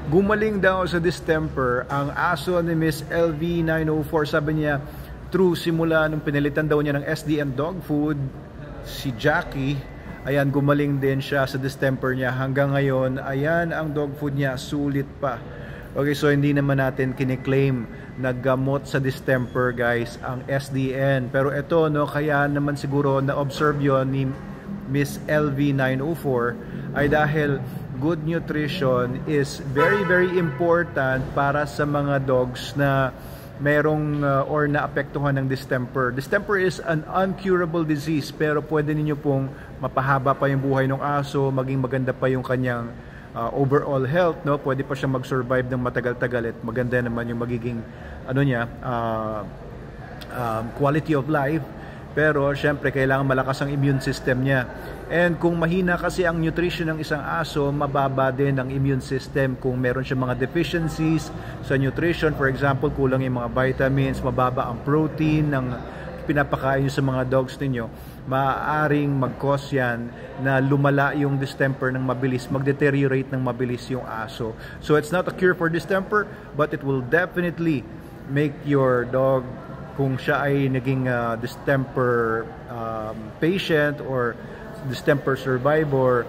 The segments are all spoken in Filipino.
Gumaling daw sa distemper ang aso ni Miss LV904. Sabi niya, true, simula nung pinalitan daw niya ng SDN dog food, si Jackie, ayan, gumaling din siya sa distemper niya. Hanggang ngayon, ayan, ang dog food niya, sulit pa. Okay, so hindi naman natin kiniklaim na gamot sa distemper, guys, ang SDN. Pero ito, no, kaya naman siguro na-observe yun ni Miss LV904 ay dahil good nutrition is very important para sa mga dogs na merong or naapektuhan ng distemper. Distemper is an uncurable disease, pero pwede ninyo pong mapahaba pa yung buhay ng aso, maging maganda pa yung kanyang overall health, no? Pwede pa siyang mag-survive ng matagal-tagal at maganda naman yung magiging ano niya, quality of life. Pero syempre kailangan malakas ang immune system niya. And kung mahina kasi ang nutrition ng isang aso, mababa din ang immune system. Kung meron siya mga deficiencies sa nutrition, for example, kulang yung mga vitamins, mababa ang protein ng pinapakain nyo sa mga dogs ninyo, maaaring mag-cause yan na lumala yung distemper ng mabilis, mag-deteriorate ng mabilis yung aso. So it's not a cure for distemper, but it will definitely make your dog, kung siya ay naging distemper patient or distemper survivor,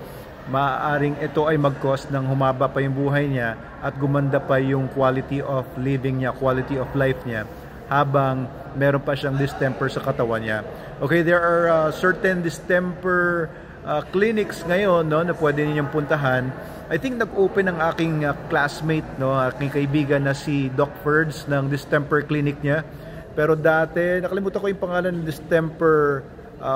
maaaring ito ay mag-cause ng humaba pa yung buhay niya at gumanda pa yung quality of living niya, quality of life niya, habang meron pa siyang distemper sa katawan niya. Okay, there are certain distemper clinics ngayon, no, na pwede ninyong puntahan. I think nag-open ang aking classmate, no, aking kaibigan na si Doc Ferds ng distemper clinic niya. Pero dati, nakalimutan ko yung pangalan ng distemper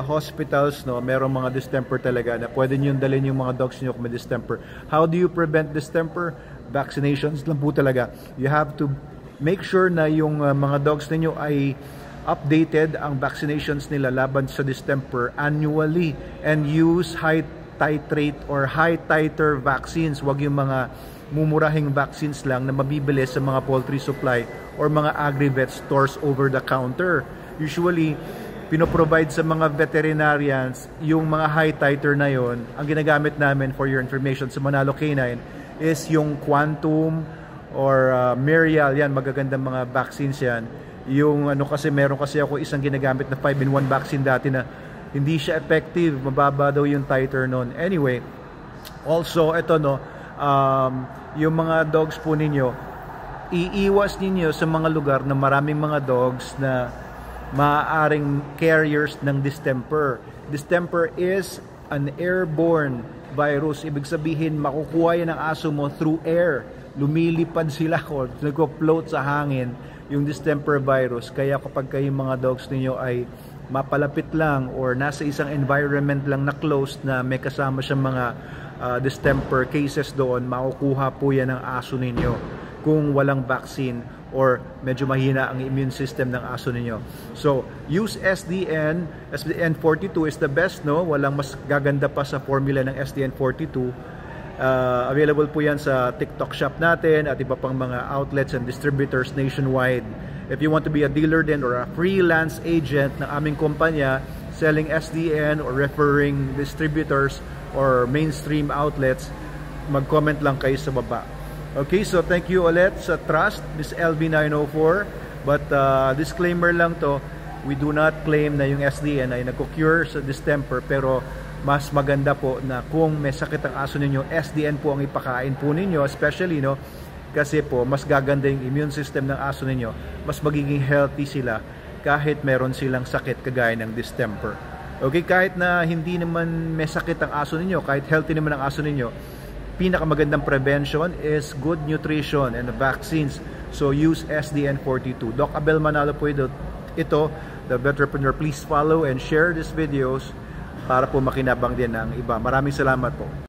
hospitals, no? Merong mga distemper talaga na pwede nyo dalhin yung mga dogs nyo kung may distemper. How do you prevent distemper? Vaccinations lang po talaga. You have to make sure na yung mga dogs ninyo ay updated ang vaccinations nila laban sa distemper annually, and use high titrate or high titer vaccines. Wag yung mga mumurahing vaccines lang na mabibili sa mga poultry supply or mga agri-vet stores over the counter. Usually, pinoprovide sa mga veterinarians yung mga high titer na yon. Ang ginagamit namin, for your information, sa Manalo Canine is yung Quantum or Merial. Yan, magagandang mga vaccines yan. Yung ano kasi, meron kasi ako isang ginagamit na 5-in-1 vaccine dati na hindi siya effective. Mababa daw yung titer nun. Anyway, also, ito, no, yung mga dogs po ninyo, iiwas ninyo sa mga lugar na maraming mga dogs na maaaring carriers ng distemper. Distemper is an airborne virus. Ibig sabihin, makukuha yan ng aso mo through air. Lumilipad sila o nagko-float sa hangin yung distemper virus. Kaya kapag kayong mga dogs ninyo ay mapalapit lang or nasa isang environment lang na closed na may kasama siyang mga distemper cases doon, makukuha po yan ng aso ninyo kung walang vaccine or medyo mahina ang immune system ng aso ninyo. So, use SDN. SDN42 is the best, no? Walang mas gaganda pa sa formula ng SDN42. Available po yan sa TikTok shop natin at iba pang mga outlets and distributors nationwide. If you want to be a dealer din or a freelance agent ng aming kumpanya selling SDN or referring distributors or mainstream outlets, mag-comment lang kayo sa baba. Okay, so thank you ulit sa trust, Miss LV904. But disclaimer lang to, we do not claim na yung SDN ay nagko-cure sa distemper, pero mas maganda po na kung may sakit ang aso ninyo, SDN po ang ipakain po ninyo, especially, no, kasi po mas gaganda yung immune system ng aso ninyo, mas magiging healthy sila kahit meron silang sakit kagaya ng distemper. Okay, kahit na hindi naman may sakit ang aso ninyo, kahit healthy naman ang aso ninyo, pinakamagandang prevention is good nutrition and vaccines. So use SDN42. Doc Abel Manalo po ito, the Veterpreneur. Please follow and share these videos para po makinabang din ng iba. Maraming salamat po.